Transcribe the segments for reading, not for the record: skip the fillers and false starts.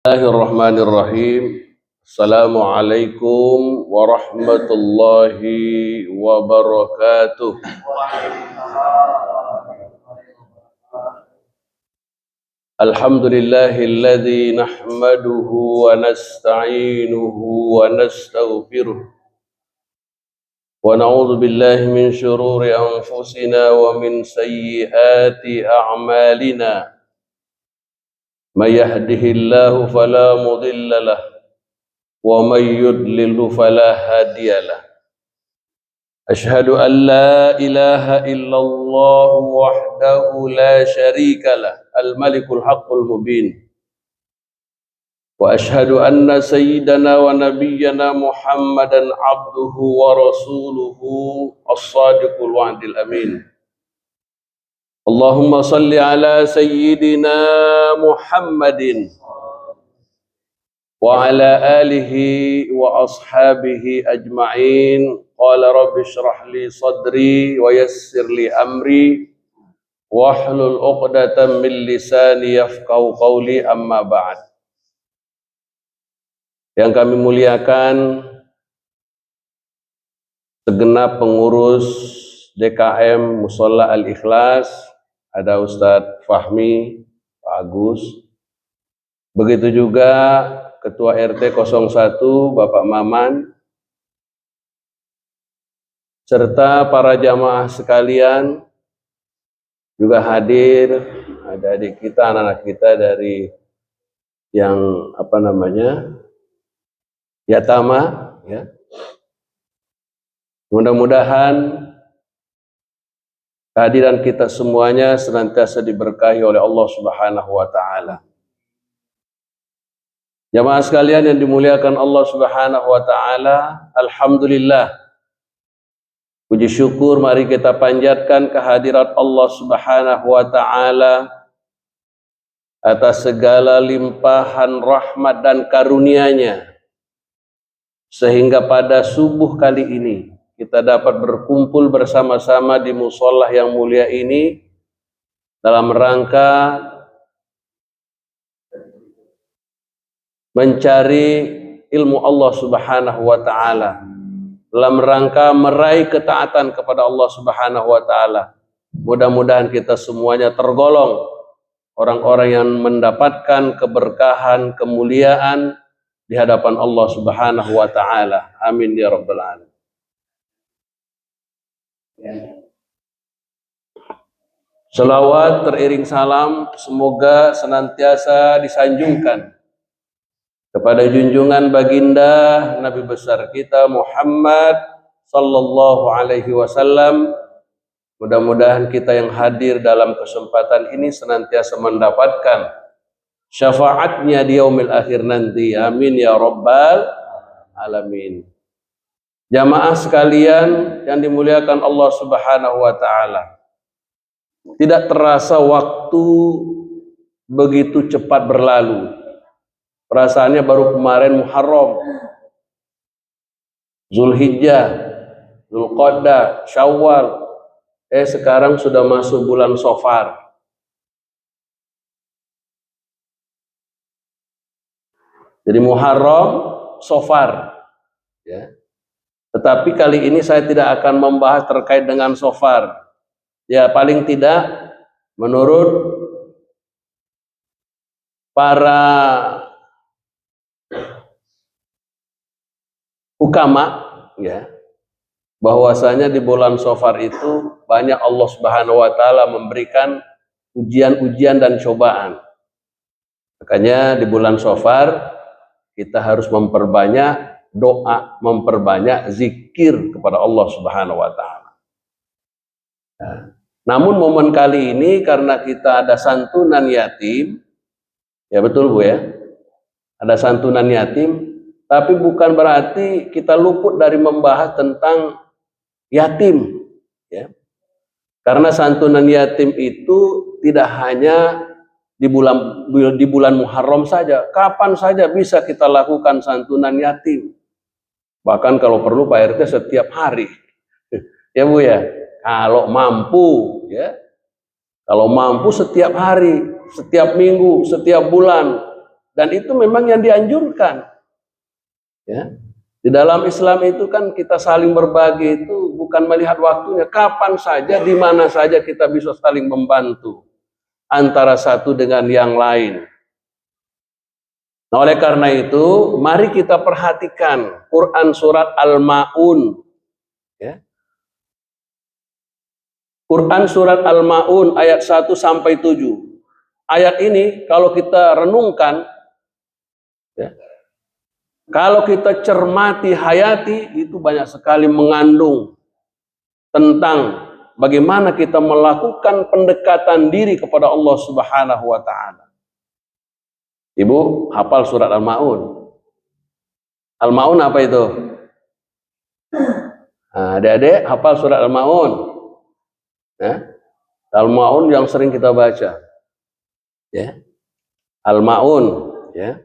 Bismillahirrahmanirrahim. Assalamualaikum warahmatullahi wabarakatuh. Alhamdulillahilladzi nahmaduhu wa nasta'inuhu wa nastaghfiruh wa na'udzu billahi min syururi anfusina wa min sayyiati a'malina. Man yahdihillahu fala mudilla lahu wa man yudlilhu fala hadiya lahu. Asyhadu an la ilaha illallah wahdahu la syarika lah, al-malikul haqqul mubin. Wa asyhadu anna sayyidana wa nabiyyana Muhammadan abduhu wa rasuluhu as-sadiqul wa'dil amin. Allahumma salli ala sayyidina Muhammadin wa ala alihi wa ashabihi ajma'in. Qala rabbi shrah li sadri wa yassir li amri wahlul 'uqdatam min lisani yafqahu qawli, amma ba'd. Yang kami muliakan segenap pengurus DKM Musholla Al-Ikhlas, ada Ustadz Fahmi, Pak Agus, begitu juga Ketua RT 01 Bapak Maman, serta para jamaah sekalian juga hadir, ada adik kita, anak-anak kita dari yang Yatama, ya. Mudah-mudahan kehadiran kita semuanya senantiasa diberkahi oleh Allah Subhanahu wa taala. Jamaah sekalian yang dimuliakan Allah Subhanahu wa taala, alhamdulillah, puji syukur mari kita panjatkan kehadirat Allah Subhanahu wa taala atas segala limpahan rahmat dan karunia-Nya, sehingga pada subuh kali ini kita dapat berkumpul bersama-sama di musholla yang mulia ini dalam rangka mencari ilmu Allah Subhanahu wa taala, dalam rangka meraih ketaatan kepada Allah Subhanahu wa taala. Mudah-mudahan kita semuanya tergolong orang-orang yang mendapatkan keberkahan, kemuliaan di hadapan Allah Subhanahu wa taala. Amin ya rabbal alamin. Selawat teriring salam semoga senantiasa disanjungkan kepada junjungan baginda Nabi besar kita Muhammad sallallahu alaihi wasallam. Mudah-mudahan kita yang hadir dalam kesempatan ini senantiasa mendapatkan syafaatnya di yaumil akhir nanti. Amin ya rabbal alamin. Jamaah sekalian yang dimuliakan Allah Subhanahu wa taala, tidak terasa waktu begitu cepat berlalu. Perasaannya baru kemarin Muharram, Zulhijjah, Zulqa'dah, Syawal. Sekarang sudah masuk bulan Safar. Jadi Muharram, Safar, ya. Tetapi kali ini saya tidak akan membahas terkait dengan Safar. Ya, paling tidak menurut para ukama, ya, bahwasanya di bulan Safar itu banyak Allah Subhanahu wa taala memberikan ujian-ujian dan cobaan. Makanya di bulan Safar kita harus memperbanyak doa, memperbanyak zikir kepada Allah Subhanahu wa taala. Namun momen kali ini karena kita ada santunan yatim, ya betul Bu ya, ada santunan yatim, tapi bukan berarti kita luput dari membahas tentang yatim, ya. Karena santunan yatim itu tidak hanya di bulan Muharram saja, kapan saja bisa kita lakukan santunan yatim. Bahkan kalau perlu Pak RT setiap hari, ya Bu ya, kalau mampu, ya, kalau mampu setiap hari, setiap minggu, setiap bulan, Dan itu memang yang dianjurkan. Ya. Di dalam Islam itu kan kita saling berbagi itu bukan melihat waktunya, kapan saja, di mana saja kita bisa saling membantu antara satu dengan yang lain. Nah, oleh karena itu, mari kita perhatikan Quran surat Al-Ma'un. Ya. Quran surat Al-Ma'un ayat 1 sampai 7. Ayat ini kalau kita renungkan, ya, kalau kita cermati, hayati, itu banyak sekali mengandung tentang bagaimana kita melakukan pendekatan diri kepada Allah Subhanahu wa Ta'ala. Ibu hafal surat Al-Ma'un. Al-Ma'un apa itu? Nah, adik-adik hafal surat Al-Ma'un. Ya? Al-Ma'un yang sering kita baca. Ya. Al-Ma'un. Ya.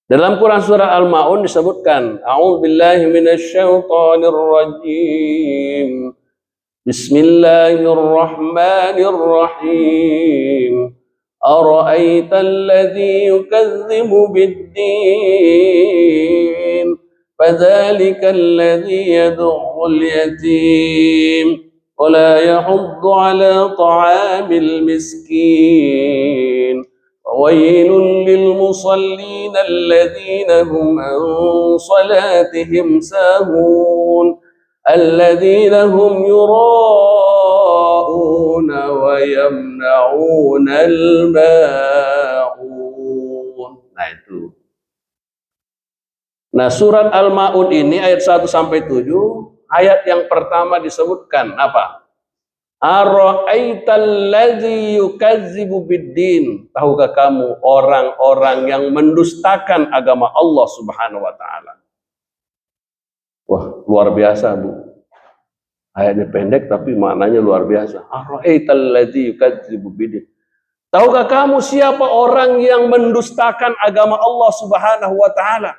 Dalam Quran surah Al-Ma'un disebutkan, A'udzubillahi minasyaitonir rajim. Bismillahirrahmanirrahim. Ara'aital ladzi yukadzibu bid-din, fadzalikal ladzi yad'ul yatim wa la yahuddu 'ala ta'amil miskin. وَوَيْلٌ لِلْمُصَلِّينَ الَّذِينَ هُمْ عَنْ صَلَاتِهِمْ سَاهُونَ الَّذِينَ هُمْ يُرَاءُونَ وَيَمْنَعُونَ الْمَاعُونَ. Nah itu. Nah surat Al-Ma'un ini ayat 1 sampai 7, ayat yang pertama disebutkan apa? Ara'aital ladzi yukadzibu bid-din. Tahukah kamu orang-orang yang mendustakan agama Allah Subhanahu wa Ta'ala? Wah, luar biasa, Bu. Ayatnya pendek tapi maknanya luar biasa. Ara'aital ladzi yukadzibu bid-din. Tahukah kamu siapa orang yang mendustakan agama Allah Subhanahu wa Ta'ala?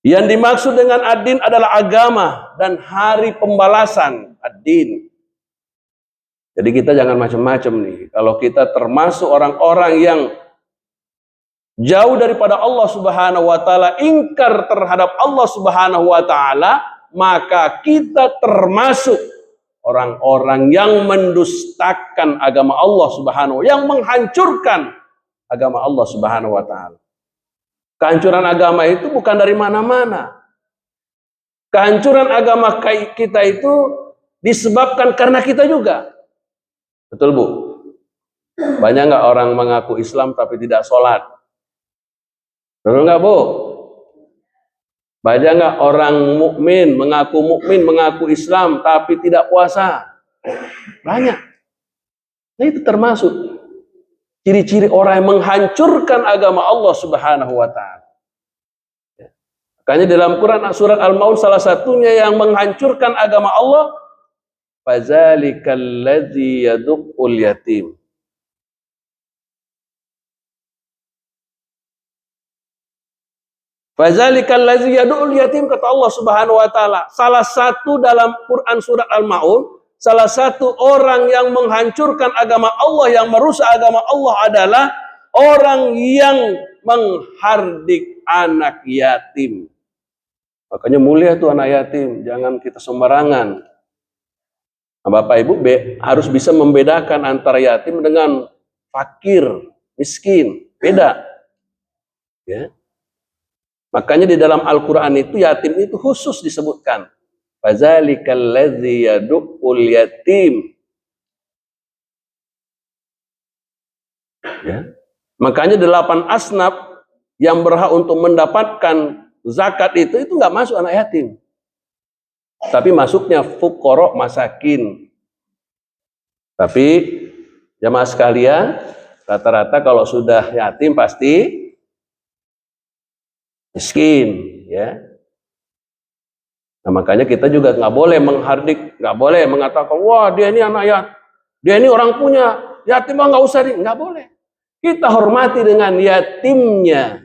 Yang dimaksud dengan ad-din adalah agama dan hari pembalasan, ad-din. Jadi kita jangan macam-macam nih. Kalau kita termasuk orang-orang yang jauh daripada Allah Subhanahu wa Ta'ala, ingkar terhadap Allah Subhanahu wa Ta'ala, maka kita termasuk orang-orang yang mendustakan agama Allah Subhanahu wa Ta'ala, yang menghancurkan agama Allah Subhanahu wa Ta'ala. Kehancuran agama itu bukan dari mana-mana. Kehancuran agama kita itu disebabkan karena kita juga. Betul, Bu? Banyak nggak orang mengaku Islam tapi tidak sholat? Betul nggak, Bu? Banyak nggak orang mukmin mengaku Islam tapi tidak puasa? Banyak. Nah itu termasuk ciri-ciri orang yang menghancurkan agama Allah Subhanahu wa Ta'ala. Makanya dalam Quran surat Al-Ma'un salah satunya yang menghancurkan agama Allah, fazalikal ladzi yad'ul yatim. Fazalikal ladzi yad'ul yatim, kata Allah Subhanahu wa Ta'ala. Salah satu dalam Quran surat Al-Ma'un, salah satu orang yang menghancurkan agama Allah, yang merusak agama Allah adalah orang yang menghardik anak yatim. Makanya mulia tuh anak yatim, jangan kita sembarangan. Nah, Bapak Ibu harus bisa membedakan antara yatim dengan fakir, miskin, beda. Ya. Makanya di dalam Al-Quran itu yatim itu khusus disebutkan. Fazalikal ladzi yad'ul yatim. Ya. Makanya 8 asnaf yang berhak untuk mendapatkan zakat itu nggak masuk anak yatim. Tapi masuknya fuqara, masakin. Tapi jamaah sekalian, rata-rata kalau sudah yatim pasti miskin, ya. Nah, makanya kita juga nggak boleh menghardik, nggak boleh mengatakan, wah dia ini anak yatim, dia ini orang punya, yatim nggak usah, nggak boleh. Kita hormati dengan yatimnya,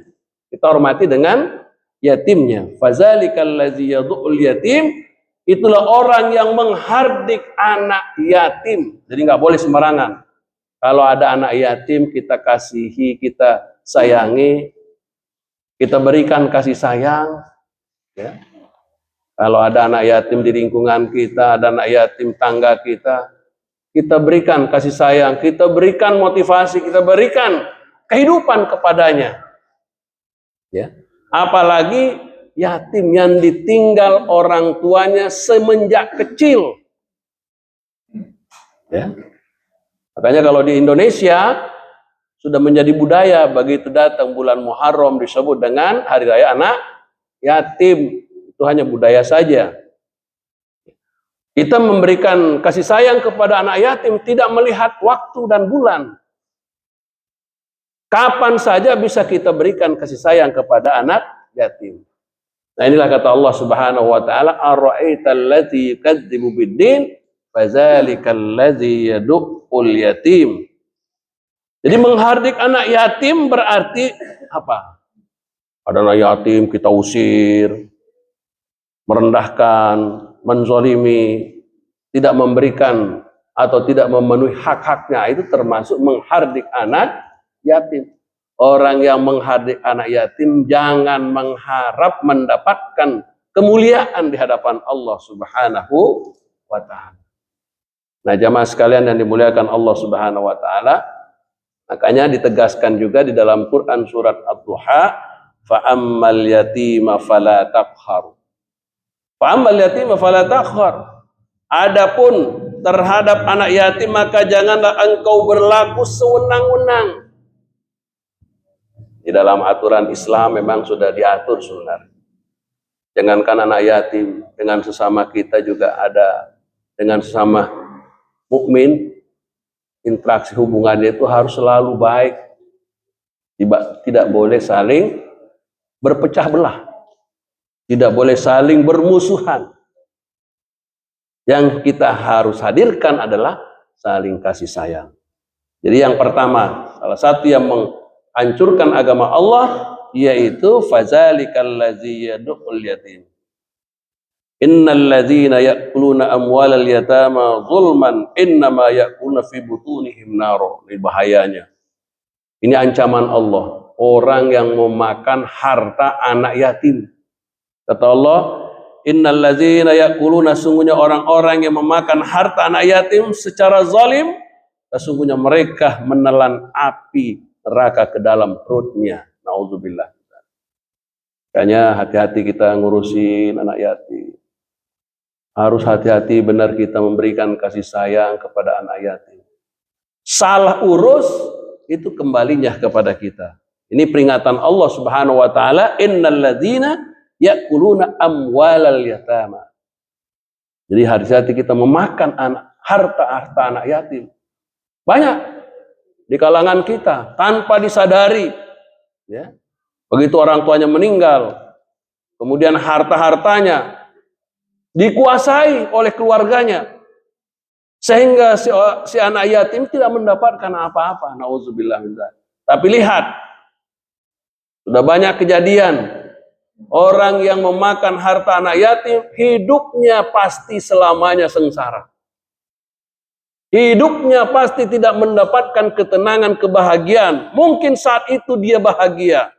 kita hormati dengan yatimnya. Fazalikal ladzi yad'ul yatim, itulah orang yang menghardik anak yatim. Jadi nggak boleh sembarangan. Kalau ada anak yatim, kita kasihi, kita sayangi, kita berikan kasih sayang. Ya. Kalau ada anak yatim di lingkungan kita, ada anak yatim tangga kita berikan kasih sayang, kita berikan motivasi, kita berikan kehidupan kepadanya. Ya. Apalagi yatim yang ditinggal orang tuanya semenjak kecil. Ya. Makanya kalau di Indonesia sudah menjadi budaya begitu datang bulan Muharram disebut dengan Hari Raya Anak Yatim. Itu hanya budaya saja. Kita memberikan kasih sayang kepada anak yatim tidak melihat waktu dan bulan. Kapan saja bisa kita berikan kasih sayang kepada anak yatim. Nah inilah kata Allah Subhanahu wa taala, "Ara'aital ladzi yukadzibu bid-din, fadzalikal ladzi yad'ul yatim." Jadi menghardik anak yatim berarti apa? Ada anak yatim kita usir, merendahkan, menzolimi, tidak memberikan atau tidak memenuhi hak-haknya, itu termasuk menghardik anak yatim. Orang yang menghardik anak yatim jangan mengharap mendapatkan kemuliaan di hadapan Allah Subhanahu wa taala. Nah, jamaah sekalian yang dimuliakan Allah Subhanahu wa taala, makanya ditegaskan juga di dalam Quran surat Ad-Duha, fa ammal yatima fala taqhar. Fa ammal yatima fala taqhar. Adapun terhadap anak yatim maka janganlah engkau berlaku sewenang-wenang. Di dalam aturan Islam memang sudah diatur sebenarnya. Jangankan anak yatim, dengan sesama kita juga ada, dengan sesama mukmin, interaksi hubungannya itu harus selalu baik. Tidak boleh saling berpecah belah. Tidak boleh saling bermusuhan. Yang kita harus hadirkan adalah saling kasih sayang. Jadi yang pertama, salah satu yang menghancurkan agama Allah yaitu fazalikal ladzi yad'ul yatim. Innal ladzina ya'kuluna amwalal yatama zulman innama ya'kuluna fi butunihim naro. Ini bahayanya. Ini ancaman Allah. Orang yang memakan harta anak yatim. Kata Allah, innal ladzina ya'kuluna, sungguhnya orang-orang yang memakan harta anak yatim secara zalim, sesungguhnya mereka menelan api neraka ke dalam perutnya. Nauzubillah. Makanya hati-hati kita ngurusin anak yatim. Harus hati-hati benar kita memberikan kasih sayang kepada anak yatim. Salah urus itu kembalinya kepada kita. Ini peringatan Allah Subhanahu wa taala, innal ladzina ya'kuluna amwalal yatama. Jadi hati-hati kita memakan harta anak yatim. Banyak di kalangan kita tanpa disadari, ya. Begitu orang tuanya meninggal, kemudian harta-hartanya dikuasai oleh keluarganya, sehingga si anak yatim tidak mendapatkan apa-apa. Nauzubillah min dzalik. Tapi lihat, sudah banyak kejadian orang yang memakan harta anak yatim, hidupnya pasti selamanya sengsara. Hidupnya pasti tidak mendapatkan ketenangan, kebahagiaan. Mungkin saat itu dia bahagia,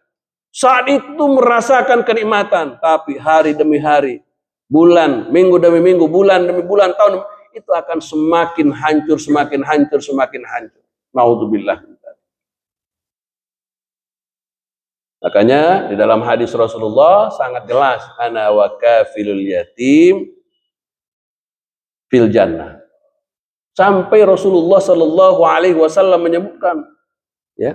saat itu merasakan kenikmatan, tapi hari demi hari, bulan, minggu demi minggu, bulan demi bulan, tahun, itu akan semakin hancur, semakin hancur, semakin hancur. Naudzubillah. Makanya di dalam hadis Rasulullah sangat jelas, ana wa kafilul yatim fil jannah. Sampai Rasulullah Shallallahu Alaihi Wasallam menyebutkan, ya,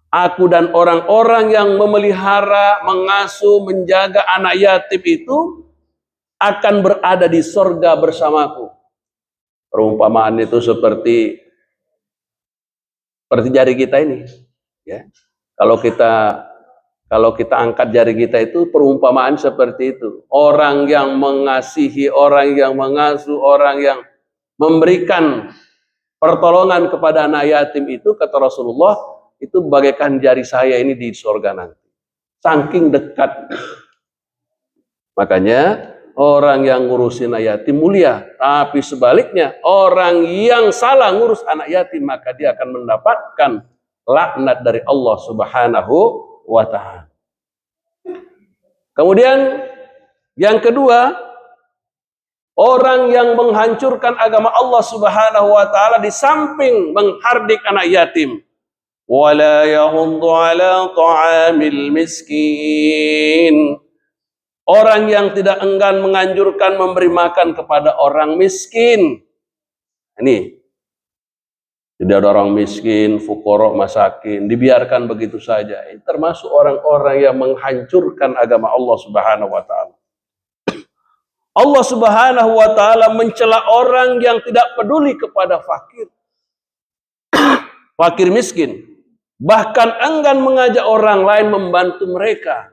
aku dan orang-orang yang memelihara, mengasuh, menjaga anak yatim itu akan berada di sorga bersamaku. Perumpamaan itu seperti jari kita ini, ya. Kalau kita angkat jari kita itu, perumpamaan seperti itu. Orang yang mengasihi, orang yang mengasuh, orang yang memberikan pertolongan kepada anak yatim itu, kata Rasulullah, itu bagaikan jari saya ini di surga nanti. Saking dekat. Makanya orang yang ngurusin anak yatim mulia. Tapi sebaliknya, orang yang salah ngurus anak yatim, maka dia akan mendapatkan laknat dari Allah Subhanahu wa ta'ala. Kemudian yang kedua, orang yang menghancurkan agama Allah Subhanahu wa ta'ala di samping menghardik anak yatim, wala yahuddu ala ta'amil miskin. Orang yang tidak enggan menganjurkan memberi makan kepada orang miskin. Ini, tidak ada orang miskin, fuqara, masakin, dibiarkan begitu saja. Ini termasuk orang-orang yang menghancurkan agama Allah Subhanahu wa ta'ala. Allah Subhanahu wa ta'ala mencela orang yang tidak peduli kepada fakir. Fakir miskin. Bahkan enggan mengajak orang lain membantu mereka.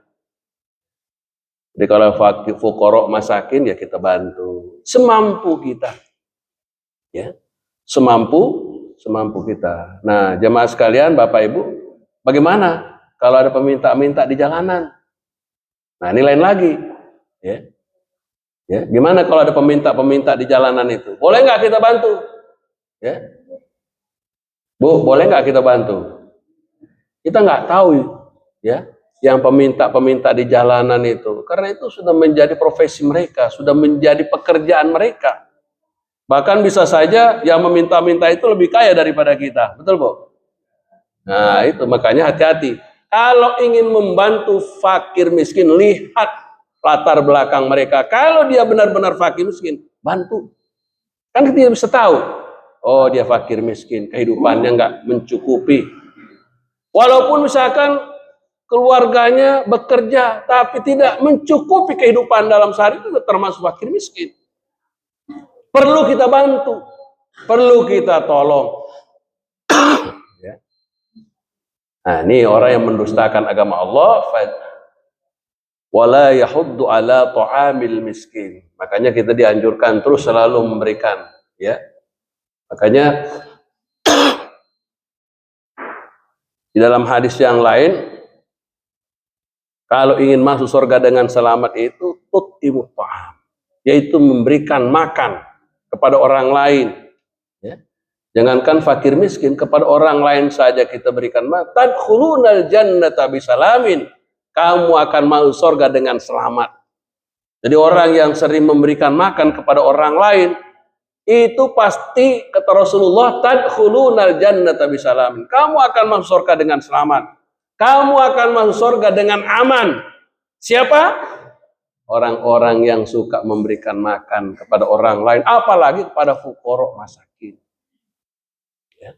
Jadi kalau fakir, fuqara, masakin, ya kita bantu. Semampu kita. Ya, semampu kita. Nah, jemaah sekalian, Bapak Ibu, bagaimana kalau ada peminta-minta di jalanan? Nah, ini lain lagi. Ya. Ya, gimana kalau ada peminta-peminta di jalanan itu? Boleh nggak kita bantu? Ya. Bu, boleh nggak kita bantu? Kita nggak tahu, ya, yang peminta-peminta di jalanan itu. Karena itu sudah menjadi profesi mereka, sudah menjadi pekerjaan mereka. Bahkan bisa saja yang meminta-minta itu lebih kaya daripada kita. Betul, Bu? Nah, itu makanya hati-hati. Kalau ingin membantu fakir miskin, lihat latar belakang mereka. Kalau dia benar-benar fakir miskin, bantu. Kan kita bisa tahu. Oh, dia fakir miskin, kehidupannya nggak mencukupi. Walaupun misalkan keluarganya bekerja, tapi tidak mencukupi kehidupan dalam sehari, itu termasuk fakir miskin. Perlu kita bantu, perlu kita tolong. Ya. Nah, ini orang yang mendustakan agama Allah, wala yahuddu ala ta'amil miskin. Makanya kita dianjurkan terus selalu memberikan, ya. Makanya di dalam hadis yang lain, kalau ingin masuk surga dengan selamat itu tut'imut ta'am, yaitu memberikan makan kepada orang lain. Ya. Jangankan fakir miskin, kepada orang lain saja kita berikan makan. Tadkhulunal jannata bisalamin. Kamu akan masuk surga dengan selamat. Jadi orang yang sering memberikan makan kepada orang lain, itu pasti kata Rasulullah, tadkhulunal jannata bisalamin. Kamu akan masuk surga dengan selamat. Kamu akan masuk surga dengan aman. Siapa? Orang-orang yang suka memberikan makan kepada orang lain, apalagi kepada fuqara, masakin. Ya.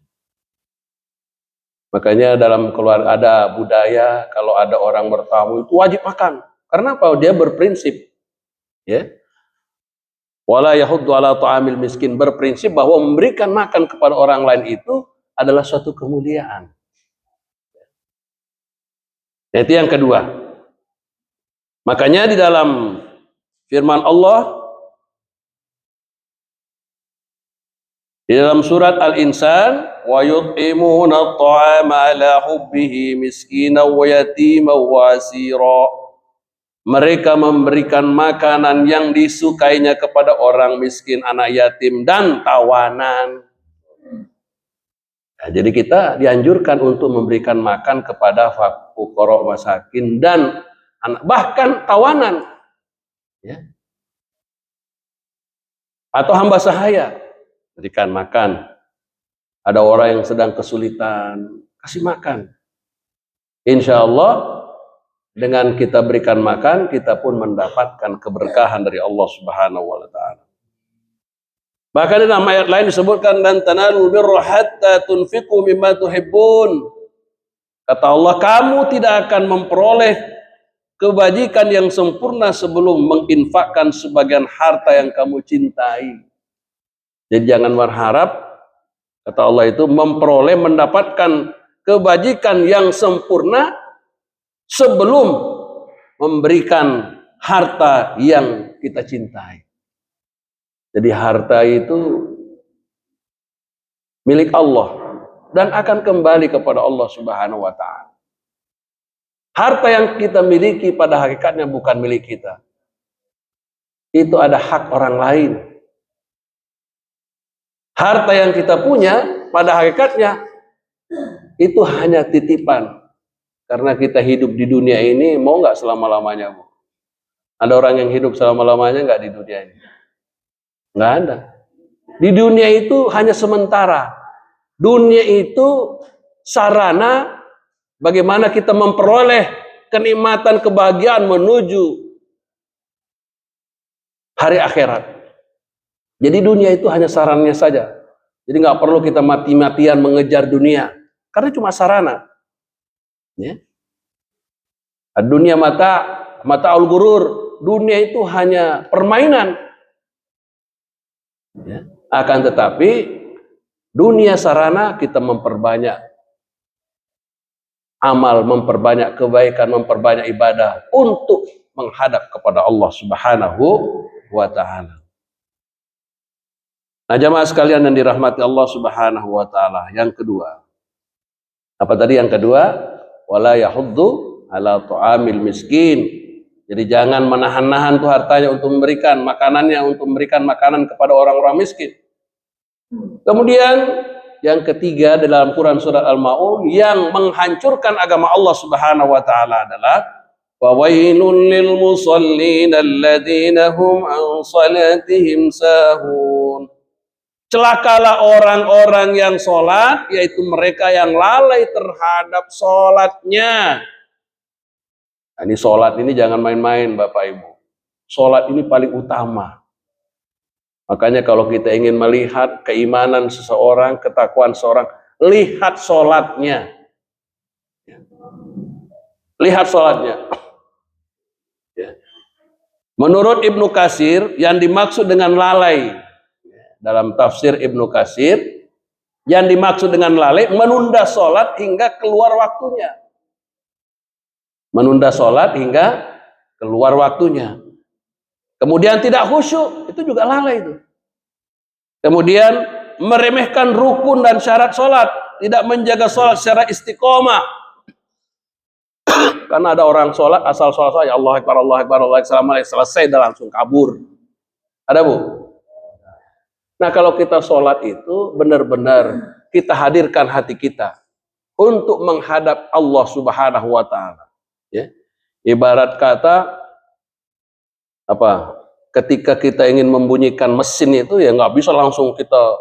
Makanya dalam keluarga ada budaya, kalau ada orang bertamu itu wajib makan. Karena apa? Dia berprinsip, ya. Wala yahuddu ala ta'amil miskin, berprinsip bahwa memberikan makan kepada orang lain itu adalah suatu kemuliaan. Itu yang kedua. Makanya di dalam firman Allah di dalam surat Al-Insan, wa yut'imuna at-ta'ama ala hubbihi miskinan wa yatiman wa asira. Mereka memberikan makanan yang disukainya kepada orang miskin, anak yatim, dan tawanan. Nah, jadi kita dianjurkan untuk memberikan makan kepada fuqara, masakin, dan anak, bahkan tawanan, ya, atau hamba sahaya, berikan makan. Ada orang yang sedang kesulitan, kasih makan. Insya Allah dengan kita berikan makan, kita pun mendapatkan keberkahan dari Allah Subhanahu wa ta'ala. Bahkan dalam ayat lain disebutkan, dan tanalul birra hatta tunfiqu mimma tuhibbun. Kata Allah, kamu tidak akan memperoleh kebajikan yang sempurna sebelum menginfakkan sebagian harta yang kamu cintai. Jadi jangan berharap, kata Allah itu, memperoleh, mendapatkan kebajikan yang sempurna sebelum memberikan harta yang kita cintai. Jadi harta itu milik Allah dan akan kembali kepada Allah Subhanahu wa ta'ala. Harta yang kita miliki pada hakikatnya bukan milik kita. itu ada hak orang lain. Harta yang kita punya pada hakikatnya itu hanya titipan. Karena kita hidup di dunia ini mau nggak selama-lamanya, Bu? Ada orang yang hidup selama-lamanya nggak di dunia ini? Nggak ada. Di dunia itu hanya sementara. Dunia itu sarana bagaimana kita memperoleh kenikmatan kebahagiaan menuju hari akhirat. Jadi dunia itu hanya sarannya saja. Jadi nggak perlu kita mati-matian mengejar dunia, karena cuma sarana. Ya. Dunia mata al-ghurur. Dunia itu hanya permainan. Ya. Akan tetapi dunia sarana kita memperbanyak amal, memperbanyak kebaikan, memperbanyak ibadah untuk menghadap kepada Allah Subhanahu wa Ta'ala. Nah, jamaah sekalian yang dirahmati Allah Subhanahu wa Ta'ala, yang kedua, apa tadi yang kedua? Wala yahuddu ala ta'amil miskin. Jadi jangan menahan-nahan tuh hartanya untuk memberikan makanannya, untuk memberikan makanan kepada orang-orang miskin. Kemudian yang ketiga dalam Quran surat Al-Maun yang menghancurkan agama Allah Subhanahu wa Ta'ala adalah wawailul lil musallin alladzina hum an salatihim sahun. Celakalah orang-orang yang sholat, yaitu mereka yang lalai terhadap sholatnya. Nah, ini sholat ini jangan main-main Bapak Ibu. Sholat ini paling utama. Makanya kalau kita ingin melihat keimanan seseorang, ketakwaan seseorang, lihat sholatnya. Lihat sholatnya. Menurut Ibnu Katsir, yang dimaksud dengan lalai, dalam tafsir Ibnu Katsir, yang dimaksud dengan lalai menunda sholat hingga keluar waktunya. Menunda sholat hingga keluar waktunya. Kemudian tidak khusyuk, itu juga lalai itu. Kemudian meremehkan rukun dan syarat sholat, tidak menjaga sholat secara istiqomah. Karena ada orang sholat asal sholat saja, Allah Akbar, Allah Akbar, Allah Akbar, selesai dan langsung kabur. Ada, Bu? Nah, kalau kita sholat itu benar-benar kita hadirkan hati kita untuk menghadap Allah Subhanahu wa Ta'ala. Ya. Ibarat kata apa? Ketika kita ingin membunyikan mesin itu ya nggak bisa langsung kita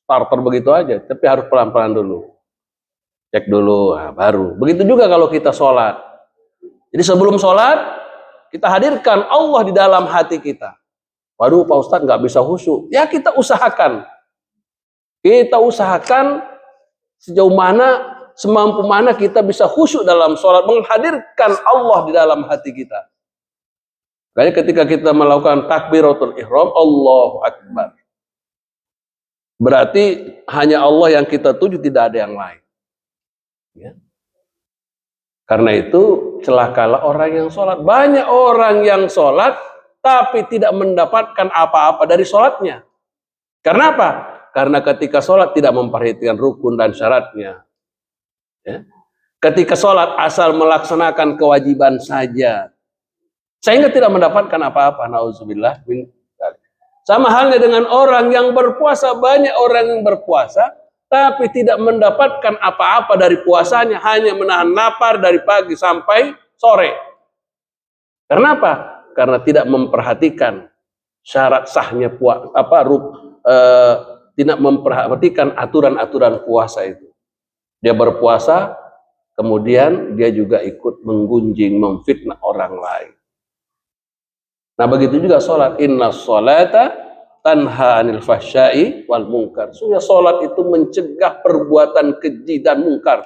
starter begitu aja, tapi harus pelan-pelan dulu. Cek dulu, nah, baru. Begitu juga kalau kita sholat. Jadi sebelum sholat kita hadirkan Allah di dalam hati kita. Waduh Pak Ustadz nggak bisa khusyuk. Ya kita usahakan. Kita usahakan sejauh mana, semampu mana kita bisa khusyuk dalam sholat. Menghadirkan Allah di dalam hati kita. Makanya ketika kita melakukan takbiratul ihram, Allahu Akbar. Berarti hanya Allah yang kita tuju, tidak ada yang lain. Ya. Karena itu celakalah orang yang sholat. Banyak orang yang sholat tapi tidak mendapatkan apa-apa dari sholatnya. Karena apa? Karena ketika sholat tidak memperhatikan rukun dan syaratnya. Ya. Ketika sholat asal melaksanakan kewajiban saja, sehingga tidak mendapatkan apa-apa. Nauzubillah. Sama halnya dengan orang yang berpuasa. Banyak orang yang berpuasa tapi tidak mendapatkan apa-apa dari puasanya, hanya menahan lapar dari pagi sampai sore. Kenapa? Karena tidak memperhatikan syarat sahnya tidak memperhatikan aturan-aturan puasa itu. Dia berpuasa, kemudian dia juga ikut menggunjing, memfitnah orang lain. Nah begitu juga sholat. Inna sholata tanha anil fahsyai wal munkar. Sungguh sholat itu mencegah perbuatan keji dan mungkar.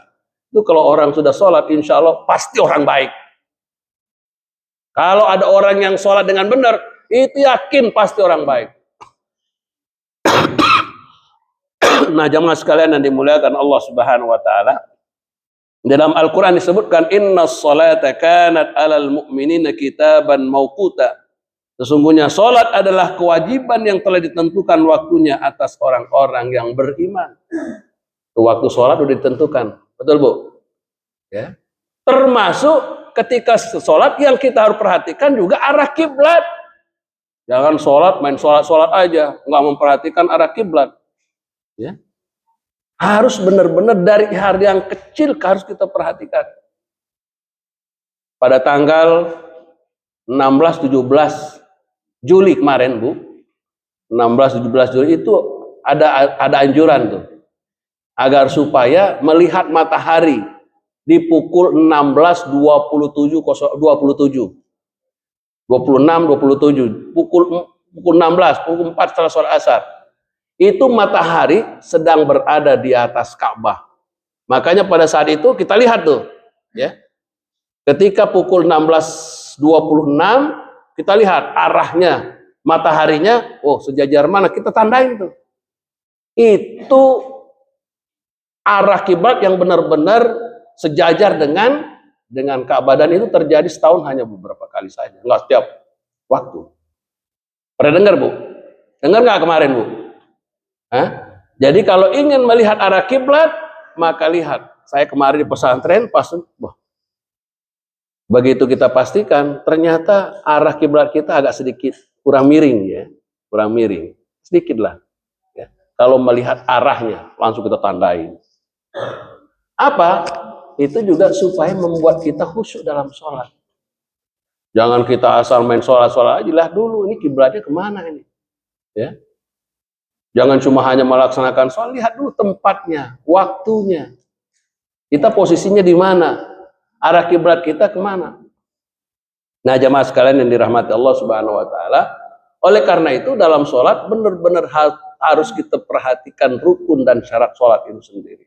Itu kalau orang sudah sholat, insya Allah pasti orang baik. Kalau ada orang yang sholat dengan benar, itu yakin pasti orang baik. Nah jamaah sekalian yang dimuliakan Allah Subhanahu wa Ta'ala, dalam Al-Quran disebutkan inna sholata kanat alal mu'minina kitaban mauquta. Sesungguhnya sholat adalah kewajiban yang telah ditentukan waktunya atas orang-orang yang beriman. Waktu sholat sudah ditentukan, betul Bu? Ya. Termasuk ketika sholat yang kita harus perhatikan juga arah kiblat. Jangan sholat main sholat aja, nggak memperhatikan arah kiblat. Ya. Harus benar-benar dari hal yang kecil harus kita perhatikan. Pada tanggal 16-17 Juli kemarin, Bu, 16-17 Juli itu ada anjuran tuh, agar supaya melihat matahari di pukul 16.27 26-27 pukul 16, pukul 4 setelah sholat asar. Itu matahari sedang berada di atas Ka'bah. Makanya pada saat itu kita lihat tuh, ya. Ketika pukul 16.26 kita lihat arahnya mataharinya, oh sejajar mana, kita tandain tuh. Itu arah kiblat yang benar-benar sejajar dengan Ka'bah, dan itu terjadi setahun hanya beberapa kali saja, nggak setiap waktu. Pernah dengar, Bu? Dengar nggak kemarin, Bu? Hah? Jadi kalau ingin melihat arah kiblat, maka lihat. Saya kemarin di pesantren pas, wah, begitu kita pastikan ternyata arah kiblat kita agak sedikit kurang miring, ya, kurang miring, sedikit lah. Ya. Kalau melihat arahnya langsung kita tandain. Apa? Itu juga supaya membuat kita khusyuk dalam sholat. Jangan kita asal main sholat aja, lah dulu ini kiblatnya kemana ini, ya. Jangan cuma hanya melaksanakan sholat, lihat dulu tempatnya, waktunya. Kita posisinya di mana? Arah kiblat kita kemana? Nah, jamaah sekalian yang dirahmati Allah Subhanahu wa Ta'ala, oleh karena itu dalam sholat benar-benar harus kita perhatikan rukun dan syarat sholat itu sendiri.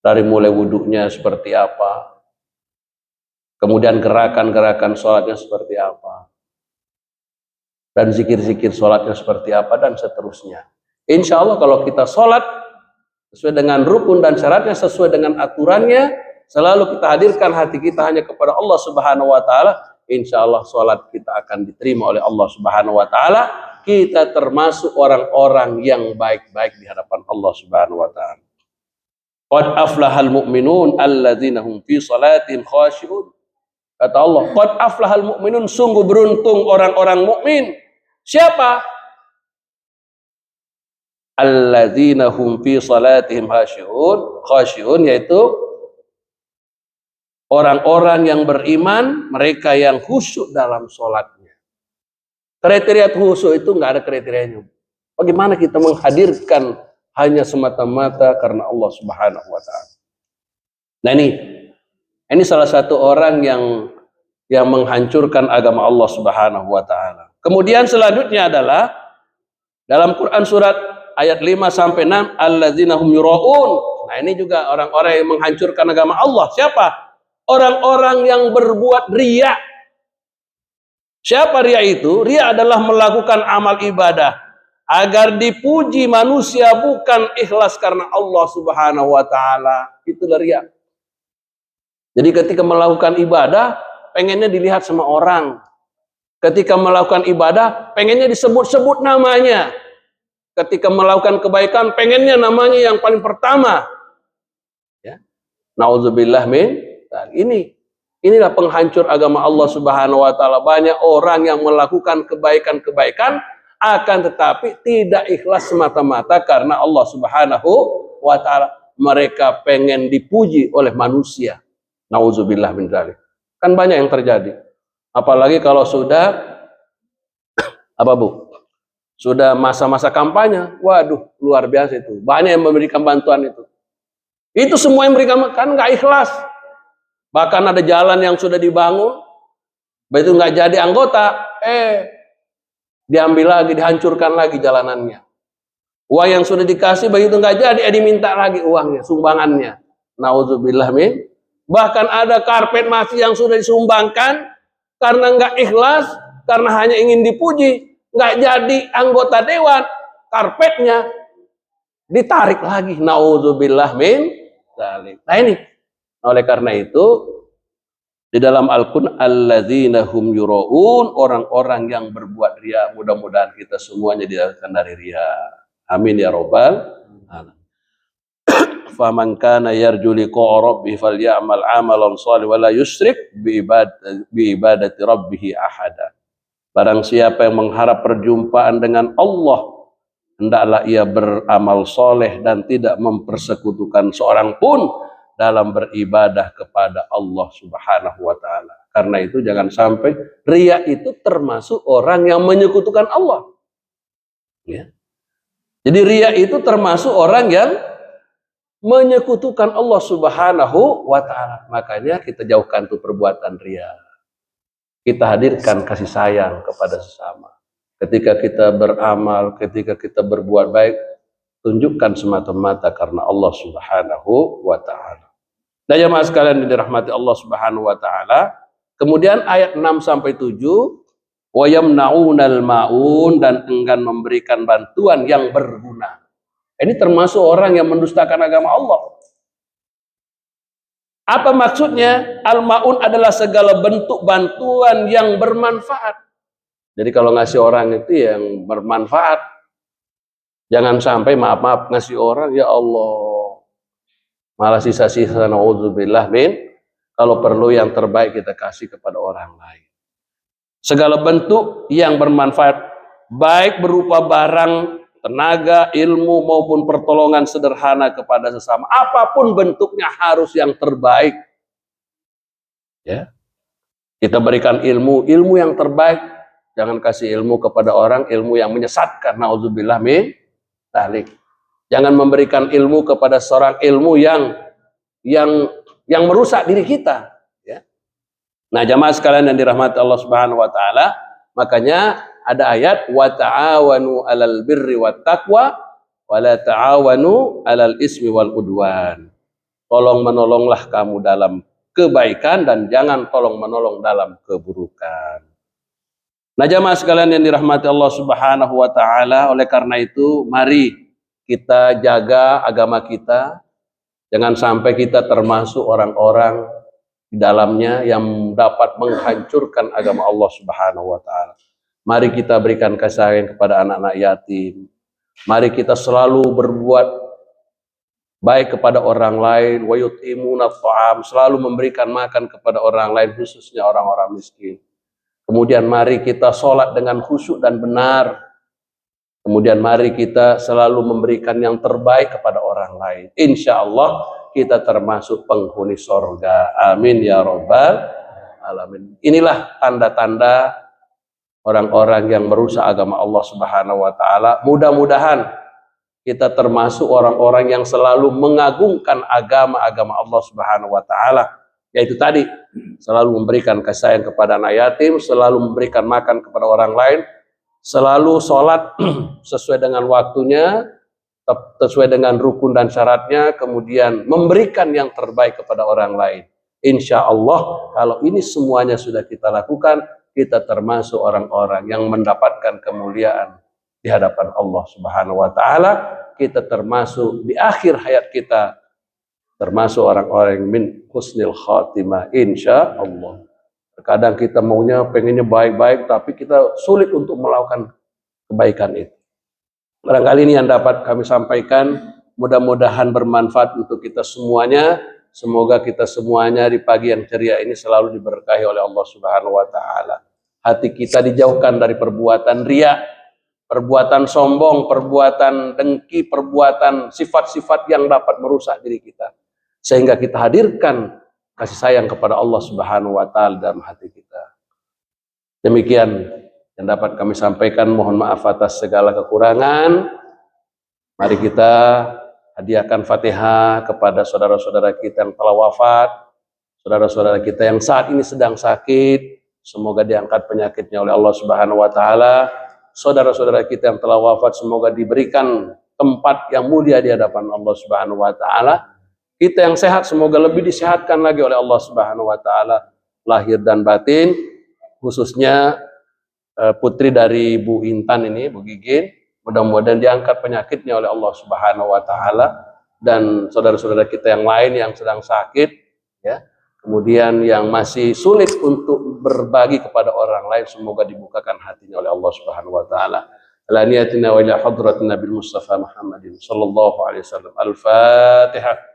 Dari mulai wudhunya seperti apa, kemudian gerakan-gerakan sholatnya seperti apa, dan zikir-zikir sholatnya seperti apa, dan seterusnya. Insya Allah kalau kita sholat sesuai dengan rukun dan syaratnya, sesuai dengan aturannya, selalu kita hadirkan hati kita hanya kepada Allah Subhanahu wa Ta'ala, insya Allah sholat kita akan diterima oleh Allah Subhanahu wa Ta'ala. Kita termasuk orang-orang yang baik-baik di hadapan Allah Subhanahu wa Ta'ala. Qad aflahal mu'minun alladzina hum fi salatihim khashi'un. Kata Allah, qad aflahal mu'minun, sungguh beruntung orang-orang mukmin. Siapa? Alladzina hum fi salatihim khashi'un, yaitu orang-orang yang beriman, mereka yang khusyuk dalam sholatnya. Kriteria khusyuk itu nggak ada kriterianya. Bagaimana kita menghadirkan hanya semata-mata karena Allah Subhanahu wa Ta'ala. Nah, ini salah satu orang yang menghancurkan agama Allah Subhanahu wa Ta'ala. Kemudian selanjutnya adalah dalam Quran surat ayat 5 sampai 6, alladzina hum yura'un. Nah, ini juga orang-orang yang menghancurkan agama Allah. Siapa? Orang-orang yang berbuat riya. Siapa riya itu? Riya adalah melakukan amal ibadah agar dipuji manusia, bukan ikhlas karena Allah Subhanahu wa Ta'ala. Itulah riya. Jadi ketika melakukan ibadah, pengennya dilihat sama orang. Ketika melakukan ibadah, pengennya disebut-sebut namanya. Ketika melakukan kebaikan, pengennya namanya yang paling pertama. Ya. Nauzubillah min. Inilah penghancur agama Allah Subhanahu wa Ta'ala. Banyak orang yang melakukan kebaikan-kebaikan, akan tetapi tidak ikhlas semata-mata karena Allah Subhanahu wa Ta'ala. Mereka pengen dipuji oleh manusia. Nauzubillah min dzalik. Kan banyak yang terjadi. Apalagi kalau sudah apa, Bu? Sudah masa-masa kampanye. Waduh, luar biasa itu. Banyak yang memberikan bantuan itu. Itu semua yang memberikan, kan nggak ikhlas. Bahkan ada jalan yang sudah dibangun, begitu nggak jadi anggota, diambil lagi, dihancurkan lagi jalanannya. Uang yang sudah dikasih begitu nggak jadi, diminta lagi uangnya, sumbangannya. Nauzubillah min. Bahkan ada karpet masjid yang sudah disumbangkan karena nggak ikhlas, karena hanya ingin dipuji, nggak jadi anggota dewan, karpetnya ditarik lagi. Nauzubillah min dzalik. Nah, ini oleh karena itu di dalam Al-Qur'an, alladzina hum yura'un, orang-orang yang berbuat riya. Mudah-mudahan kita semuanya dihindarkan dari riya. Amin ya rabbal alamin. Faman kana yarju liqa'a rabbih falyamal 'amalan shalihan wa la yusyrik bi ibadati rabbih ahada. Barang siapa yang mengharap perjumpaan dengan Allah, hendaklah ia beramal soleh dan tidak mempersekutukan seorang pun dalam beribadah kepada Allah Subhanahu wa Ta'ala. Karena itu jangan sampai riya itu termasuk orang yang menyekutukan Allah. Ya. Jadi riya itu termasuk orang yang menyekutukan Allah Subhanahu wa Ta'ala. Makanya kita jauhkan tuh perbuatan riya. Kita hadirkan kasih sayang kepada sesama. Ketika kita beramal, ketika kita berbuat baik, tunjukkan semata-mata karena Allah Subhanahu wa Ta'ala. Dan jemaah sekalian yang dirahmati Allah Subhanahu wa Ta'ala, kemudian ayat 6 sampai 7, wa yamna'unal ma'un, dan enggan memberikan bantuan yang berguna. Ini termasuk orang yang mendustakan agama Allah. Apa maksudnya? Al-ma'un adalah segala bentuk bantuan yang bermanfaat. Jadi kalau ngasih orang itu yang bermanfaat, jangan sampai maaf-maaf ngasih orang, ya Allah, malah sisa-sisa, na'udzubillah min, kalau perlu yang terbaik kita kasih kepada orang lain. Segala bentuk yang bermanfaat, baik berupa barang, tenaga, ilmu, maupun pertolongan sederhana kepada sesama. Apapun bentuknya harus yang terbaik. Ya, kita berikan ilmu yang terbaik. Jangan kasih ilmu kepada orang, ilmu yang menyesatkan. Na'udzubillah min dzalik. Jangan memberikan ilmu kepada seorang ilmu yang merusak diri kita. Ya. Nah, jamaah sekalian yang dirahmati Allah Subhanahu wa Ta'ala, makanya ada ayat wa ta'awanu 'alal birri wat taqwa wa la ta'awanu 'alal ismi wal udwan. Tolong menolonglah kamu dalam kebaikan dan jangan tolong menolong dalam keburukan. Nah, jamaah sekalian yang dirahmati Allah Subhanahu wa Ta'ala, oleh karena itu mari kita jaga agama kita. Jangan sampai kita termasuk orang-orang di dalamnya yang dapat menghancurkan agama Allah Subhanahu wa Ta'ala. Mari kita berikan kasih sayang kepada anak-anak yatim. Mari kita selalu berbuat baik kepada orang lain, wa yut'imuna ta'am, selalu memberikan makan kepada orang lain, khususnya orang-orang miskin. Kemudian mari kita sholat dengan khusyuk dan benar. Kemudian mari kita selalu memberikan yang terbaik kepada orang lain. Insya Allah kita termasuk penghuni surga. Amin ya rabbal alamin. Inilah tanda-tanda orang-orang yang merusak agama Allah Subhanahu wa Ta'ala. Mudah-mudahan kita termasuk orang-orang yang selalu mengagungkan agama Allah Subhanahu wa Ta'ala, yaitu tadi selalu memberikan kasih sayang kepada anak yatim, selalu memberikan makan kepada orang lain, selalu sholat sesuai dengan waktunya, sesuai dengan rukun dan syaratnya, kemudian memberikan yang terbaik kepada orang lain. Insya Allah kalau ini semuanya sudah kita lakukan, kita termasuk orang-orang yang mendapatkan kemuliaan di hadapan Allah Subhanahu wa Ta'ala. Kita termasuk di akhir hayat kita termasuk orang-orang min husnil khatimah, insya Allah. Kadang kita maunya pengennya baik-baik, tapi kita sulit untuk melakukan kebaikan itu. Barangkali ini yang dapat kami sampaikan, mudah-mudahan bermanfaat untuk kita semuanya. Semoga kita semuanya di pagi yang ceria ini selalu diberkahi oleh Allah Subhanahu wa Ta'ala. Hati kita dijauhkan dari perbuatan riya, perbuatan sombong, perbuatan dengki, perbuatan sifat-sifat yang dapat merusak diri kita. Sehingga kita hadirkan kasih sayang kepada Allah Subhanahu wa Ta'ala dalam hati kita. Demikian yang dapat kami sampaikan. Mohon maaf atas segala kekurangan. Mari kita hadiahkan Fatihah kepada saudara-saudara kita yang telah wafat, saudara-saudara kita yang saat ini sedang sakit, semoga diangkat penyakitnya oleh Allah Subhanahu wa Ta'ala. Saudara-saudara kita yang telah wafat, semoga diberikan tempat yang mulia di hadapan Allah Subhanahu wa Ta'ala. Kita yang sehat semoga lebih disehatkan lagi oleh Allah Subhanahu wa Ta'ala, lahir dan batin, khususnya putri dari Bu Intan ini, Bu Gigin, mudah-mudahan diangkat penyakitnya oleh Allah Subhanahu wa Ta'ala, dan saudara-saudara kita yang lain yang sedang sakit, ya, kemudian yang masih sulit untuk berbagi kepada orang lain, semoga dibukakan hatinya oleh Allah Subhanahu wa Ta'ala. Ala niyatina wa ila hadratin Nabi Mustafa Muhammadin sallallahu alaihi wasallam. Al-Fatihah.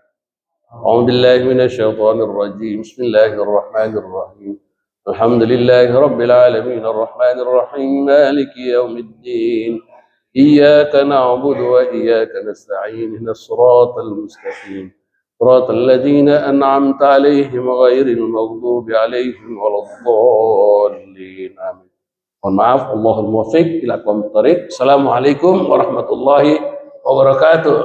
A'udzu billahi minasyaitonir rajim. Bismillahirrahmanirrahim. Alhamdulillahi Rabbil Alamin Ar-Rahmanir Rahim Maliki Yawmiddin Iyyaka na'budu wa iyyaka nasta'in Ihdinas siratal mustaqim Siratal ladzina an'amta 'alaihim ghairil maghdubi 'alaihim waladdallin. Amin. Mohon maaf, Allahul muwaffiq ila aqwamit thoriq. Assalamualaikum warahmatullahi wabarakatuh.